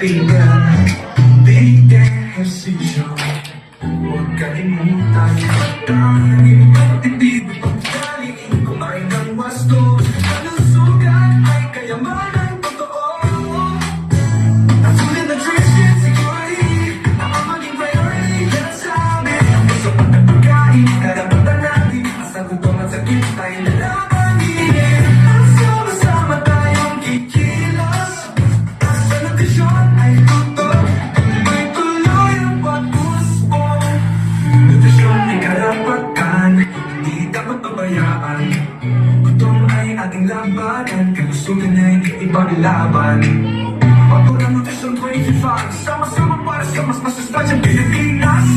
kaibigan. Big ehersisyo, huwag kalimutan. Tanging pagtitibig pagkaling, kumain ng wasto. Kalusugan ay kayamanan totoo. At sulit na nutrition, security, ang maging priority. Kaya sa amin, ang gusto pagkakain, karapatan natin. Asa gutom at sakit ay lalabanin. At sama-sama tayong kikilos. Sa nutrisyon ay tutok, tuloy-tuloy ang pag-usbong. Nutrisyon ay karapatan, hindi dapat pabayaan. Gutom ay ating labanan, kalusugan ay ipaglaban. Pagod ang nutrisyon 25, sama-sama para sa mas masustansyang Pilipinas.